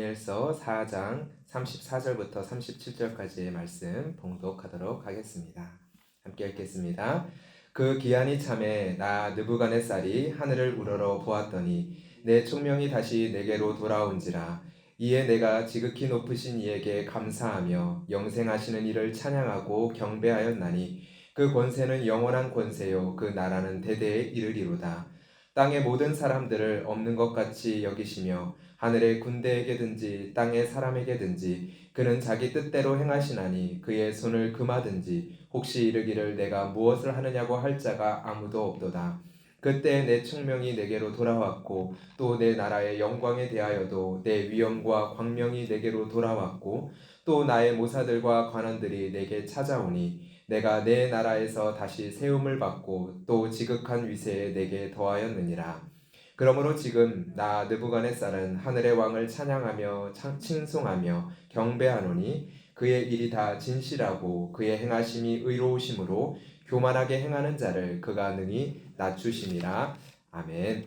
다니엘서 4장 34절부터 37절까지의 말씀 봉독하도록 하겠습니다. 함께 읽겠습니다. 그 기한이 참에 나 느부갓네살이 하늘을 우러러 보았더니 내 총명이 다시 내게로 돌아온지라. 이에 내가 지극히 높으신 이에게 감사하며 영생하시는 이를 찬양하고 경배하였나니 그 권세는 영원한 권세요 그 나라는 대대에 이르리로다. 땅의 모든 사람들을 없는 것 같이 여기시며 하늘의 군대에게든지 땅의 사람에게든지 그는 자기 뜻대로 행하시나니 그의 손을 금하든지 혹시 이르기를 내가 무엇을 하느냐고 할 자가 아무도 없도다. 그때 내 총명이 내게로 돌아왔고 또 내 나라의 영광에 대하여도 내 위엄과 광명이 내게로 돌아왔고 또 나의 모사들과 관원들이 내게 찾아오니 내가 내 나라에서 다시 세움을 받고 또 지극한 위세에 내게 더하였느니라. 그러므로 지금 나 느부갓네살은 하늘의 왕을 찬양하며 칭송하며 경배하노니 그의 일이 다 진실하고 그의 행하심이 의로우심으로 교만하게 행하는 자를 그가 능히 낮추심이라. 아멘.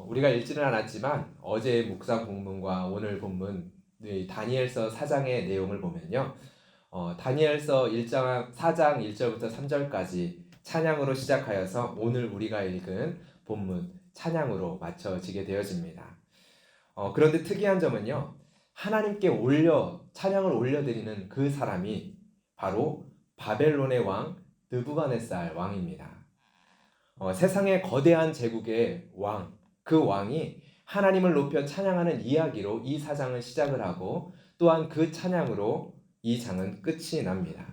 우리가 읽지는 않았지만 어제의 묵상 본문과 오늘 본문 다니엘서 4장의 내용을 보면요, 다니엘서 4장 1절부터 3절까지 찬양으로 시작하여서 오늘 우리가 읽은 본문 찬양으로 맞춰지게 되어집니다. 그런데 특이한 점은요, 하나님께 찬양을 올려드리는 그 사람이 바로 바벨론의 왕 느부갓네살 왕입니다. 세상의 거대한 제국의 왕, 그 왕이 하나님을 높여 찬양하는 이야기로 이 사장은 시작을 하고 또한 그 찬양으로 이 장은 끝이 납니다.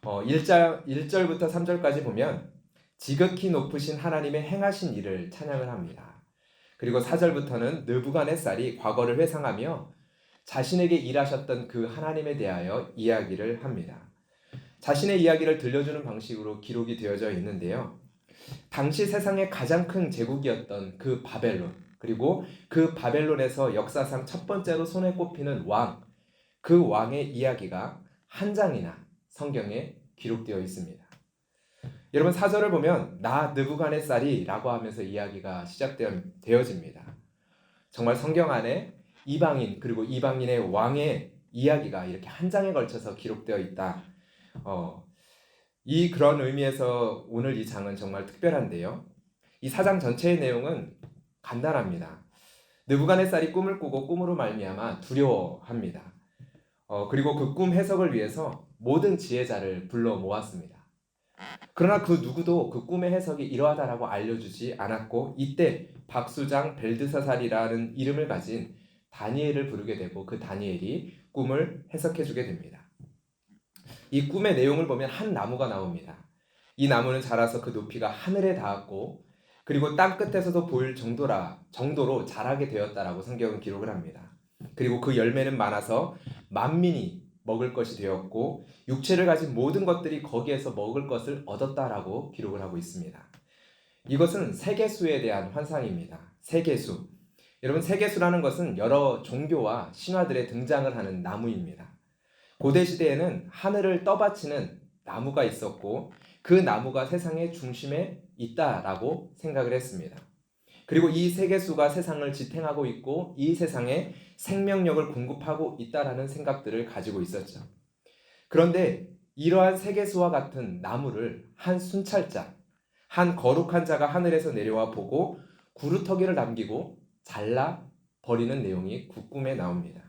1절부터 3절까지 보면 지극히 높으신 하나님의 행하신 일을 찬양을 합니다. 그리고 4절부터는 느부갓네살이 과거를 회상하며 자신에게 일하셨던 그 하나님에 대하여 이야기를 합니다. 자신의 이야기를 들려주는 방식으로 기록이 되어져 있는데요, 당시 세상의 가장 큰 제국이었던 그 바벨론, 그리고 그 바벨론에서 역사상 첫 번째로 손에 꼽히는 왕, 그 왕의 이야기가 한 장이나 성경에 기록되어 있습니다. 여러분, 4절을 보면 나 느부갓네살이 라고 하면서 이야기가 시작되어집니다. 정말 성경 안에 이방인 그리고 이방인의 왕의 이야기가 이렇게 한 장에 걸쳐서 기록되어 있다. 그런 의미에서 오늘 이 장은 정말 특별한데요, 이 4장 전체의 내용은 간단합니다. 느부갓네살이 꿈을 꾸고 꿈으로 말미암아 두려워합니다. 그리고 그 꿈 해석을 위해서 모든 지혜자를 불러 모았습니다. 그러나 그 누구도 그 꿈의 해석이 이러하다라고 알려주지 않았고, 이때 박수장 벨드사살이라는 이름을 가진 다니엘을 부르게 되고 그 다니엘이 꿈을 해석해주게 됩니다. 이 꿈의 내용을 보면 한 나무가 나옵니다. 이 나무는 자라서 그 높이가 하늘에 닿았고 그리고 땅 끝에서도 보일 정도로 자라게 되었다라고 성경은 기록을 합니다. 그리고 그 열매는 많아서 만민이 먹을 것이 되었고 육체를 가진 모든 것들이 거기에서 먹을 것을 얻었다라고 기록을 하고 있습니다. 이것은 세계수에 대한 환상입니다. 세계수. 여러분, 세계수라는 것은 여러 종교와 신화들에 등장을 하는 나무입니다. 고대 시대에는 하늘을 떠받치는 나무가 있었고 그 나무가 세상의 중심에 있다라고 생각을 했습니다. 그리고 이 세계수가 세상을 지탱하고 있고 이 세상에 생명력을 공급하고 있다라는 생각들을 가지고 있었죠. 그런데 이러한 세계수와 같은 나무를 한 순찰자, 한 거룩한 자가 하늘에서 내려와 보고 구루터기를 남기고 잘라 버리는 내용이 그 꿈에 나옵니다.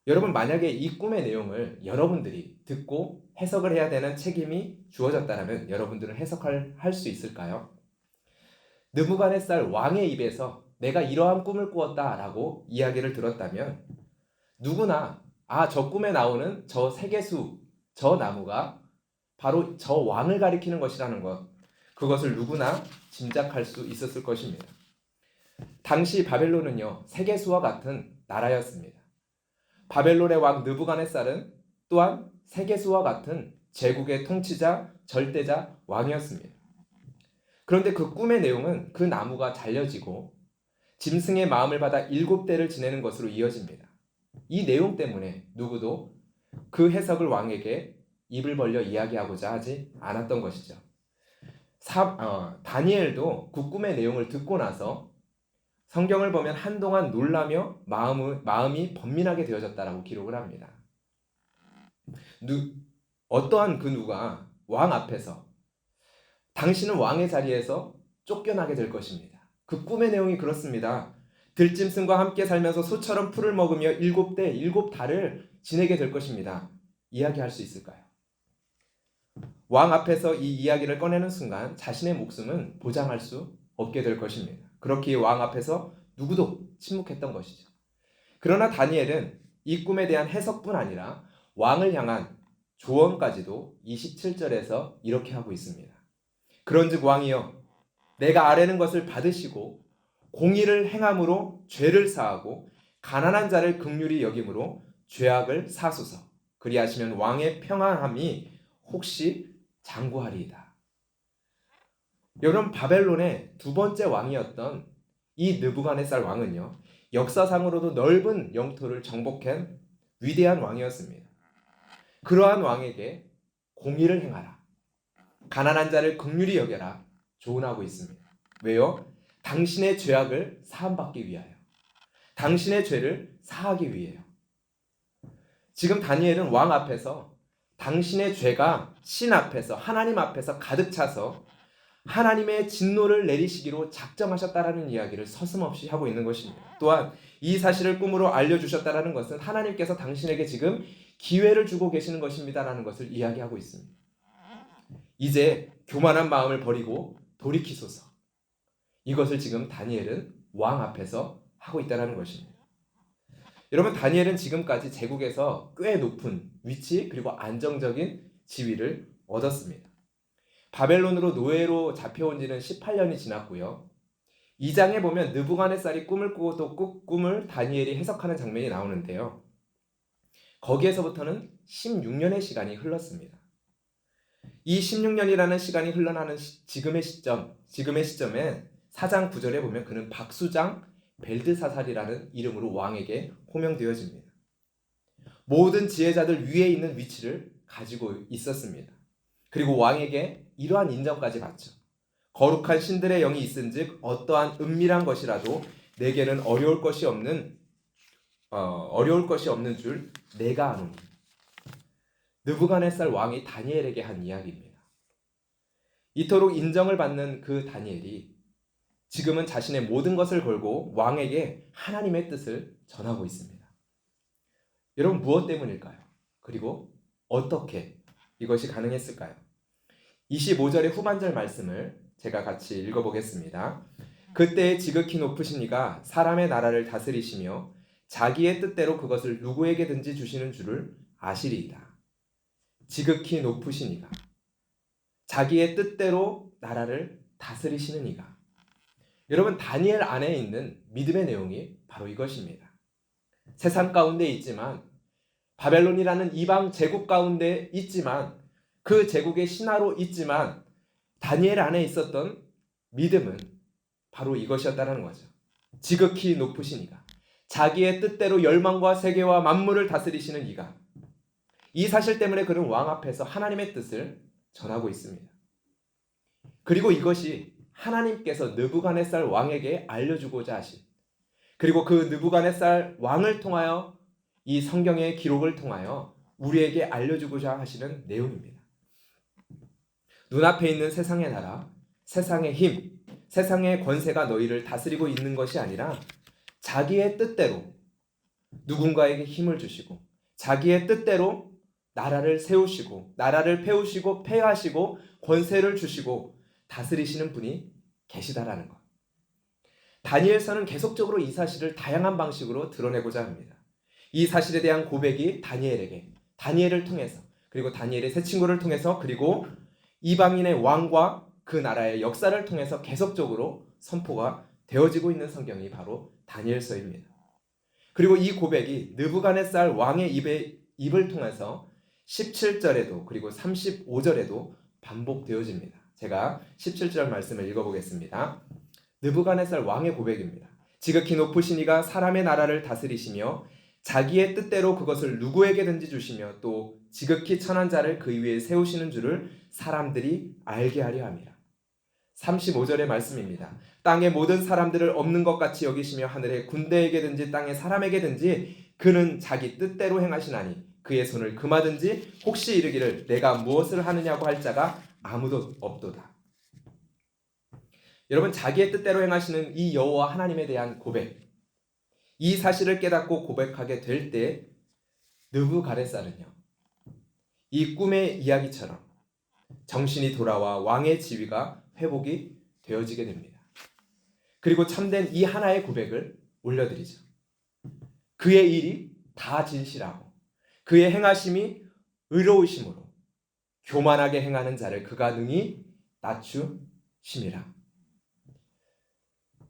여러분, 만약에 이 꿈의 내용을 여러분들이 듣고 해석을 해야 되는 책임이 주어졌다면 여러분들은 해석할 수 있을까요? 느부갓네살 왕의 입에서 내가 이러한 꿈을 꾸었다라고 이야기를 들었다면 누구나 저 꿈에 나오는 저 세계수, 저 나무가 바로 저 왕을 가리키는 것이라는 것, 그것을 누구나 짐작할 수 있었을 것입니다. 당시 바벨론은요, 세계수와 같은 나라였습니다. 바벨론의 왕 느부갓네살은 또한 세계수와 같은 제국의 통치자, 절대자, 왕이었습니다. 그런데 그 꿈의 내용은 그 나무가 잘려지고 짐승의 마음을 받아 7대를 지내는 것으로 이어집니다. 이 내용 때문에 누구도 그 해석을 왕에게 입을 벌려 이야기하고자 하지 않았던 것이죠. 다니엘도 그 꿈의 내용을 듣고 나서 성경을 보면 한동안 놀라며 마음이 번민하게 되어졌다라고 기록을 합니다. 어떠한 그 누가 왕 앞에서 당신은 왕의 자리에서 쫓겨나게 될 것입니다. 그 꿈의 내용이 그렇습니다. 들짐승과 함께 살면서 소처럼 풀을 먹으며 7대 7달을 지내게 될 것입니다. 이야기할 수 있을까요? 왕 앞에서 이 이야기를 꺼내는 순간 자신의 목숨은 보장할 수 없게 될 것입니다. 그렇기에 왕 앞에서 누구도 침묵했던 것이죠. 그러나 다니엘은 이 꿈에 대한 해석뿐 아니라 왕을 향한 조언까지도 27절에서 이렇게 하고 있습니다. 그런즉 왕이여, 내가 아뢰는 것을 받으시고 공의를 행함으로 죄를 사하고 가난한 자를 긍휼히 여김으로 죄악을 사소서. 그리하시면 왕의 평안함이 혹시 장구하리이다. 여러분, 바벨론의 두 번째 왕이었던 이 느부갓네살 왕은요, 역사상으로도 넓은 영토를 정복한 위대한 왕이었습니다. 그러한 왕에게 공의를 행하라, 가난한 자를 긍휼히 여겨라 조언하고 있습니다. 왜요? 당신의 죄악을 사함받기 위하여, 당신의 죄를 사하기 위해요. 지금 다니엘은 왕 앞에서 당신의 죄가 신 앞에서, 하나님 앞에서 가득 차서 하나님의 진노를 내리시기로 작정하셨다라는 이야기를 서슴없이 하고 있는 것입니다. 또한 이 사실을 꿈으로 알려주셨다라는 것은 하나님께서 당신에게 지금 기회를 주고 계시는 것입니다라는 것을 이야기하고 있습니다. 이제 교만한 마음을 버리고 돌이키소서. 이것을 지금 다니엘은 왕 앞에서 하고 있다는 것입니다. 여러분, 다니엘은 지금까지 제국에서 꽤 높은 위치 그리고 안정적인 지위를 얻었습니다. 바벨론으로 노예로 잡혀온 지는 18년이 지났고요. 2장에 보면 느부갓네살이 꿈을 꾸고 또 꿈을 다니엘이 해석하는 장면이 나오는데요. 거기에서부터는 16년의 시간이 흘렀습니다. 이 16년이라는 시간이 흘러나는 지금의 시점에 4장 9절에 보면 그는 박수장 벨드사살이라는 이름으로 왕에게 호명되어집니다. 모든 지혜자들 위에 있는 위치를 가지고 있었습니다. 그리고 왕에게 이러한 인정까지 받죠. 거룩한 신들의 영이 있은즉 어떠한 은밀한 것이라도 내게는 어려울 것이 없는 줄 내가 아노니. 느부갓네살 왕이 다니엘에게 한 이야기입니다. 이토록 인정을 받는 그 다니엘이 지금은 자신의 모든 것을 걸고 왕에게 하나님의 뜻을 전하고 있습니다. 여러분, 무엇 때문일까요? 그리고 어떻게 이것이 가능했을까요? 25절의 후반절 말씀을 제가 같이 읽어보겠습니다. 그때 지극히 높으신 이가 사람의 나라를 다스리시며 자기의 뜻대로 그것을 누구에게든지 주시는 줄을 아시리이다. 지극히 높으신 이가, 자기의 뜻대로 나라를 다스리시는 이가. 여러분, 다니엘 안에 있는 믿음의 내용이 바로 이것입니다. 세상 가운데 있지만, 바벨론이라는 이방 제국 가운데 있지만, 그 제국의 신하로 있지만 다니엘 안에 있었던 믿음은 바로 이것이었다는 거죠. 지극히 높으신 이가, 자기의 뜻대로 열방과 세계와 만물을 다스리시는 이가. 이 사실 때문에 그는 왕 앞에서 하나님의 뜻을 전하고 있습니다. 그리고 이것이 하나님께서 느부갓네살 왕에게 알려주고자 하신, 그리고 그 느부갓네살 왕을 통하여 이 성경의 기록을 통하여 우리에게 알려주고자 하시는 내용입니다. 눈앞에 있는 세상의 나라, 세상의 힘, 세상의 권세가 너희를 다스리고 있는 것이 아니라 자기의 뜻대로 누군가에게 힘을 주시고 자기의 뜻대로 나라를 세우시고 나라를 폐우시고 폐하시고 권세를 주시고 다스리시는 분이 계시다라는 것. 다니엘서는 계속적으로 이 사실을 다양한 방식으로 드러내고자 합니다. 이 사실에 대한 고백이 다니엘을 통해서, 그리고 다니엘의 세 친구를 통해서, 그리고 이방인의 왕과 그 나라의 역사를 통해서 계속적으로 선포가 되어지고 있는 성경이 바로 다니엘서입니다. 그리고 이 고백이 느부갓네살 왕의 입을 통해서 17절에도 그리고 35절에도 반복되어집니다. 제가 17절 말씀을 읽어보겠습니다. 느부갓네살 왕의 고백입니다. 지극히 높으신 이가 사람의 나라를 다스리시며 자기의 뜻대로 그것을 누구에게든지 주시며 또 지극히 천한 자를 그 위에 세우시는 줄을 사람들이 알게 하려 함이라. 35절의 말씀입니다. 땅의 모든 사람들을 없는 것 같이 여기시며 하늘의 군대에게든지 땅의 사람에게든지 그는 자기 뜻대로 행하시나니 그의 손을 금하든지 혹시 이르기를 내가 무엇을 하느냐고 할 자가 아무도 없도다. 여러분, 자기의 뜻대로 행하시는 이 여호와 하나님에 대한 고백, 이 사실을 깨닫고 고백하게 될 때 느부갓네살은요, 이 꿈의 이야기처럼 정신이 돌아와 왕의 지위가 회복이 되어지게 됩니다. 그리고 참된 이 하나의 고백을 올려드리죠. 그의 일이 다 진실하고 그의 행하심이 의로우심으로 교만하게 행하는 자를 그가 능히 낮추심이라.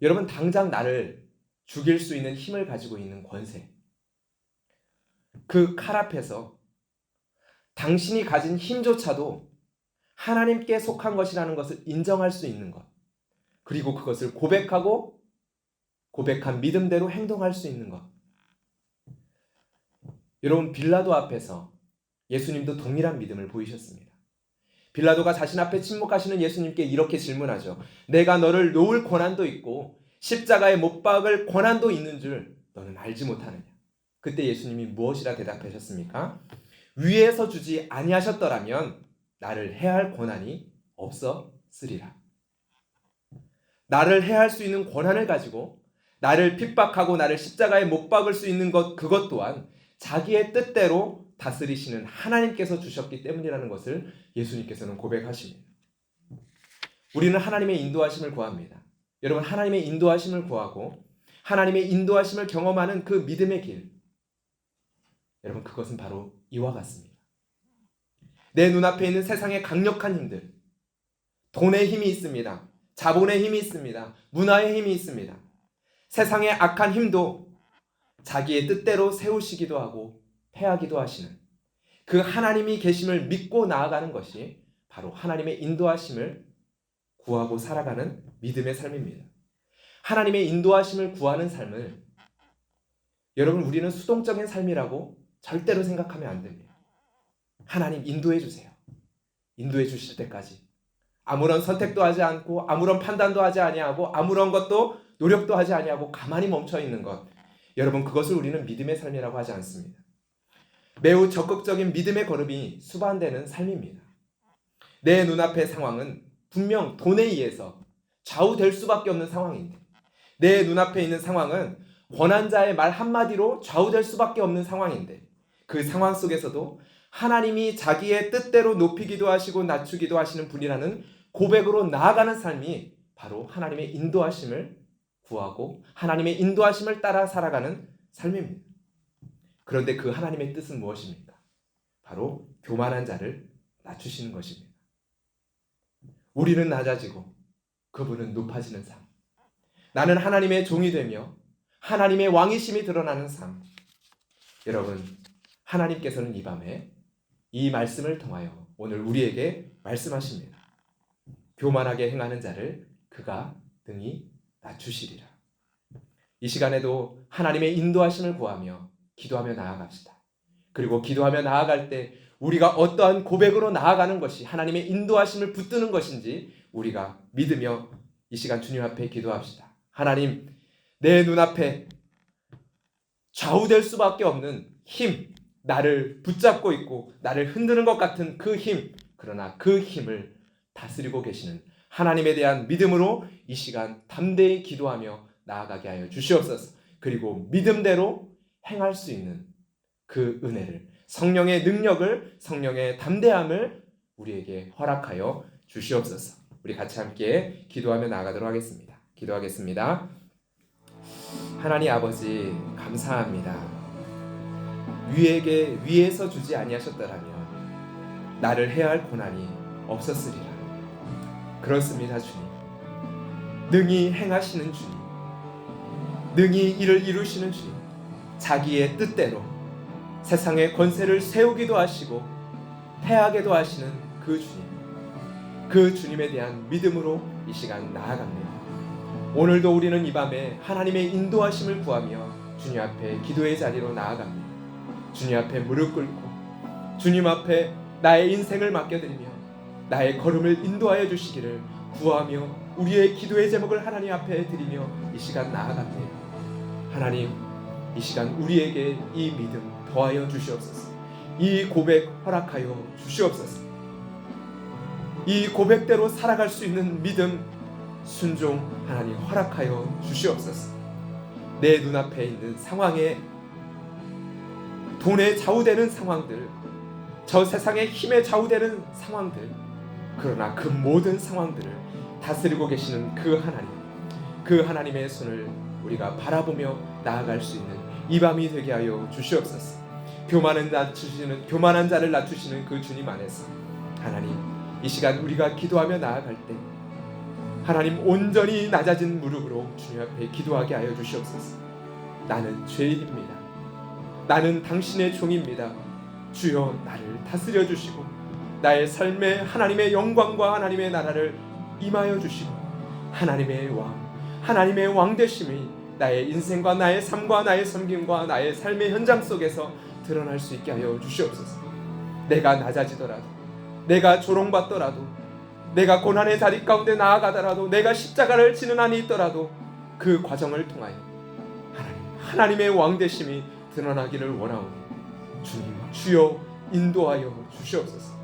여러분, 당장 나를 죽일 수 있는 힘을 가지고 있는 권세, 그 칼 앞에서 당신이 가진 힘조차도 하나님께 속한 것이라는 것을 인정할 수 있는 것, 그리고 그것을 고백하고 고백한 믿음대로 행동할 수 있는 것. 여러분, 빌라도 앞에서 예수님도 동일한 믿음을 보이셨습니다. 빌라도가 자신 앞에 침묵하시는 예수님께 이렇게 질문하죠. 내가 너를 놓을 권한도 있고 십자가에 못 박을 권한도 있는 줄 너는 알지 못하느냐. 그때 예수님이 무엇이라 대답하셨습니까? 위에서 주지 아니하셨더라면 나를 해할 권한이 없었으리라. 나를 해할 수 있는 권한을 가지고 나를 핍박하고 나를 십자가에 못 박을 수 있는 것, 그것 또한 자기의 뜻대로 다스리시는 하나님께서 주셨기 때문이라는 것을 예수님께서는 고백하십니다. 우리는 하나님의 인도하심을 구합니다. 여러분, 하나님의 인도하심을 구하고 하나님의 인도하심을 경험하는 그 믿음의 길, 여러분, 그것은 바로 이와 같습니다. 내 눈앞에 있는 세상의 강력한 힘들, 돈의 힘이 있습니다. 자본의 힘이 있습니다. 문화의 힘이 있습니다. 세상의 악한 힘도 자기의 뜻대로 세우시기도 하고 패하기도 하시는 그 하나님이 계심을 믿고 나아가는 것이 바로 하나님의 인도하심을 구하고 살아가는 믿음의 삶입니다. 하나님의 인도하심을 구하는 삶을 여러분, 우리는 수동적인 삶이라고 절대로 생각하면 안 됩니다. 하나님 인도해 주세요. 인도해 주실 때까지 아무런 선택도 하지 않고 아무런 판단도 하지 아니하고 아무런 것도 노력도 하지 아니하고 가만히 멈춰 있는 것, 여러분, 그것을 우리는 믿음의 삶이라고 하지 않습니다. 매우 적극적인 믿음의 걸음이 수반되는 삶입니다. 내 눈앞의 상황은 분명 돈에 의해서 좌우될 수밖에 없는 상황인데, 내 눈앞에 있는 상황은 권한자의 말 한마디로 좌우될 수밖에 없는 상황인데, 그 상황 속에서도 하나님이 자기의 뜻대로 높이기도 하시고 낮추기도 하시는 분이라는 고백으로 나아가는 삶이 바로 하나님의 인도하심을 구하고 하나님의 인도하심을 따라 살아가는 삶입니다. 그런데 그 하나님의 뜻은 무엇입니까? 바로 교만한 자를 낮추시는 것입니다. 우리는 낮아지고 그분은 높아지는 삶. 나는 하나님의 종이 되며 하나님의 왕이심이 드러나는 삶. 여러분, 하나님께서는 이 밤에 이 말씀을 통하여 오늘 우리에게 말씀하십니다. 교만하게 행하는 자를 그가 능히 낮추시리라. 이 시간에도 하나님의 인도하심을 구하며 기도하며 나아갑시다. 그리고 기도하며 나아갈 때 우리가 어떠한 고백으로 나아가는 것이 하나님의 인도하심을 붙드는 것인지 우리가 믿으며 이 시간 주님 앞에 기도합시다. 하나님, 내 눈앞에 좌우될 수밖에 없는 힘, 나를 붙잡고 있고 나를 흔드는 것 같은 그 힘, 그러나 그 힘을 다스리고 계시는 하나님에 대한 믿음으로 이 시간 담대히 기도하며 나아가게 하여 주시옵소서. 그리고 믿음대로 행할 수 있는 그 은혜를, 성령의 능력을, 성령의 담대함을 우리에게 허락하여 주시옵소서. 우리 같이 함께 기도하며 나아가도록 하겠습니다. 기도하겠습니다. 하나님 아버지, 감사합니다. 위에서 주지 아니하셨더라면 나를 해야 할 고난이 없었으리라. 그렇습니다, 주님. 능히 행하시는 주님, 능히 일을 이루시는 주님, 자기의 뜻대로 세상의 권세를 세우기도 하시고 패하게도 하시는 그 주님, 그 주님에 대한 믿음으로 이 시간 나아갑니다. 오늘도 우리는 이 밤에 하나님의 인도하심을 구하며 주님 앞에 기도의 자리로 나아갑니다. 주님 앞에 무릎 꿇고 주님 앞에 나의 인생을 맡겨드리며 나의 걸음을 인도하여 주시기를 구하며 우리의 기도의 제목을 하나님 앞에 드리며 이 시간 나아갑니다. 하나님, 이 시간 우리에게 이 믿음 더하여 주시옵소서. 이 고백 허락하여 주시옵소서. 이 고백대로 살아갈 수 있는 믿음, 순종 하나님 허락하여 주시옵소서. 내 눈앞에 있는 상황에, 돈에 좌우되는 상황들, 저 세상의 힘에 좌우되는 상황들, 그러나 그 모든 상황들을 다스리고 계시는 그 하나님, 그 하나님의 손을 우리가 바라보며 나아갈 수 있는 이 밤이 되게 하여 주시옵소서. 교만한 자를 낮추시는 그 주님 안에서 하나님, 이 시간 우리가 기도하며 나아갈 때 하나님, 온전히 낮아진 무릎으로 주님 앞에 기도하게 하여 주시옵소서. 나는 죄인입니다. 나는 당신의 종입니다. 주여, 나를 다스려 주시고 나의 삶에 하나님의 영광과 하나님의 나라를 임하여 주시고 하나님의 왕 되심이 나의 인생과 나의 삶과 나의 섬김과 나의 삶의 현장 속에서 드러날 수 있게 하여 주시옵소서. 내가 낮아지더라도, 내가 조롱받더라도, 내가 고난의 자리 가운데 나아가더라도, 내가 십자가를 지는 한이 있더라도 그 과정을 통하여 하나님의 왕 되심이 드러나기를 원하오니 주님, 주여 인도하여 주시옵소서.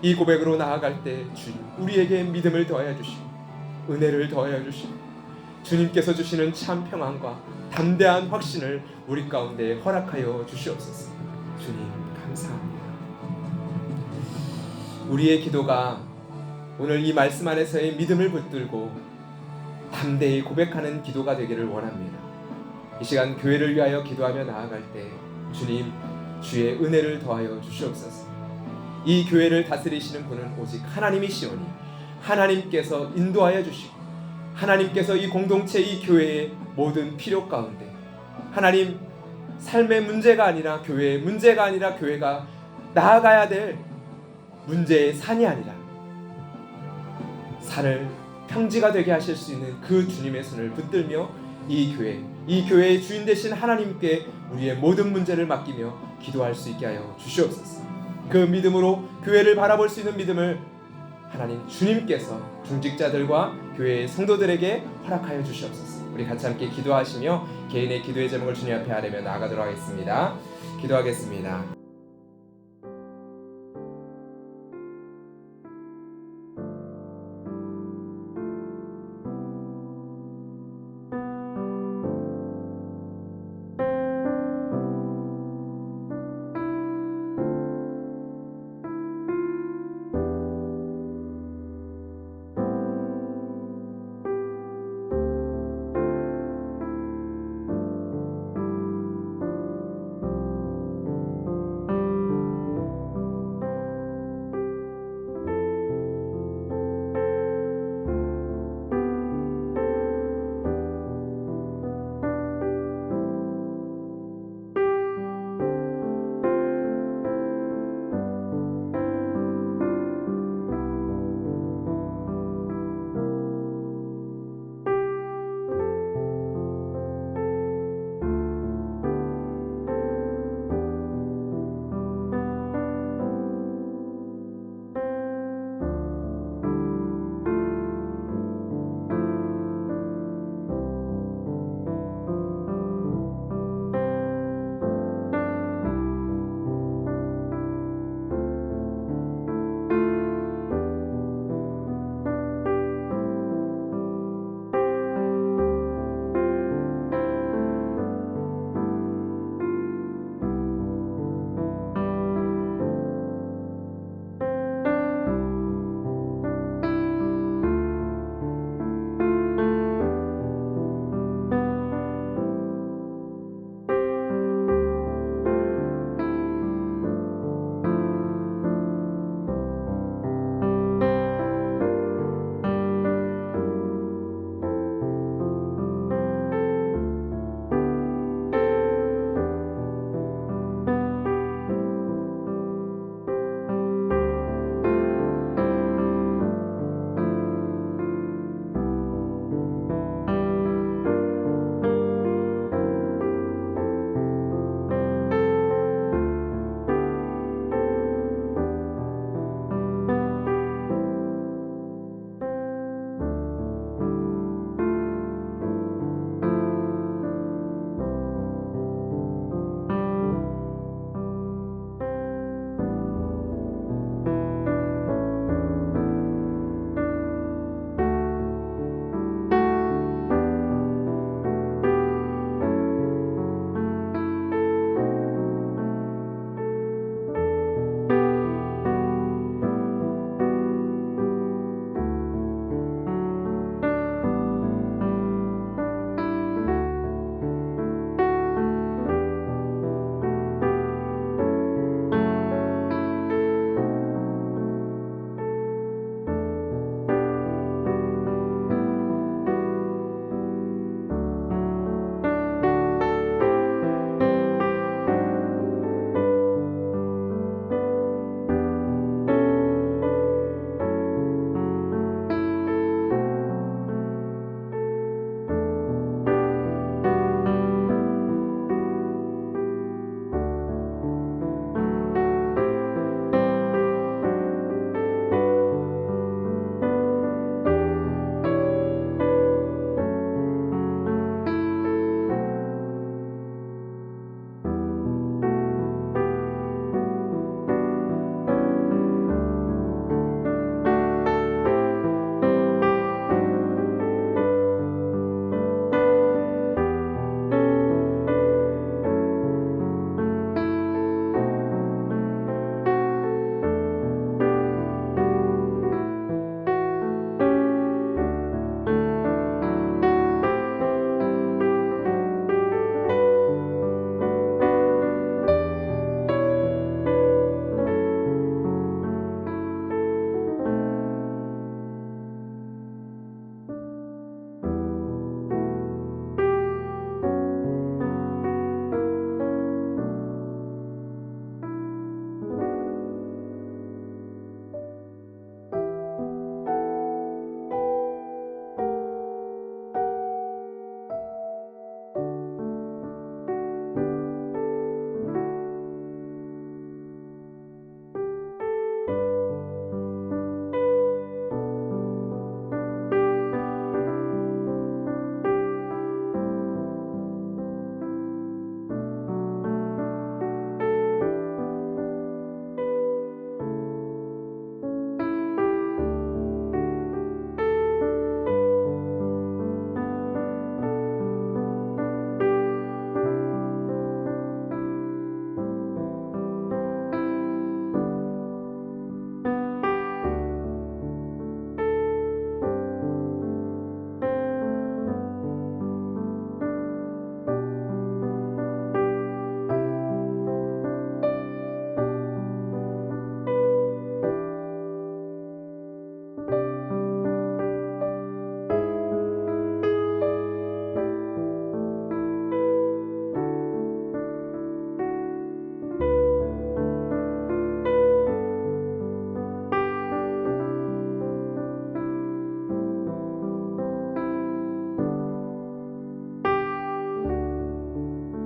이 고백으로 나아갈 때 주님, 우리에게 믿음을 더하여 주시고 은혜를 더하여 주시고 주님께서 주시는 참 평안과 담대한 확신을 우리 가운데 허락하여 주시옵소서. 주님, 감사합니다. 우리의 기도가 오늘 이 말씀 안에서의 믿음을 붙들고 담대히 고백하는 기도가 되기를 원합니다. 이 시간 교회를 위하여 기도하며 나아갈 때 주님, 주의 은혜를 더하여 주시옵소서. 이 교회를 다스리시는 분은 오직 하나님이시오니 하나님께서 인도하여 주시고 하나님께서 이 공동체, 이 교회의 모든 필요 가운데 하나님, 삶의 문제가 아니라 교회의 문제가 아니라 교회가 나아가야 될 문제의 산이 아니라 산을 평지가 되게 하실 수 있는 그 주님의 손을 붙들며 이 교회의 주인 되신 하나님께 우리의 모든 문제를 맡기며 기도할 수 있게 하여 주시옵소서. 그 믿음으로 교회를 바라볼 수 있는 믿음을 하나님 주님께서 중직자들과 교회의 성도들에게 허락하여 주시옵소서. 우리 같이 함께 기도하시며 개인의 기도의 제목을 주님 앞에 아뢰며 나아가도록 하겠습니다. 기도하겠습니다.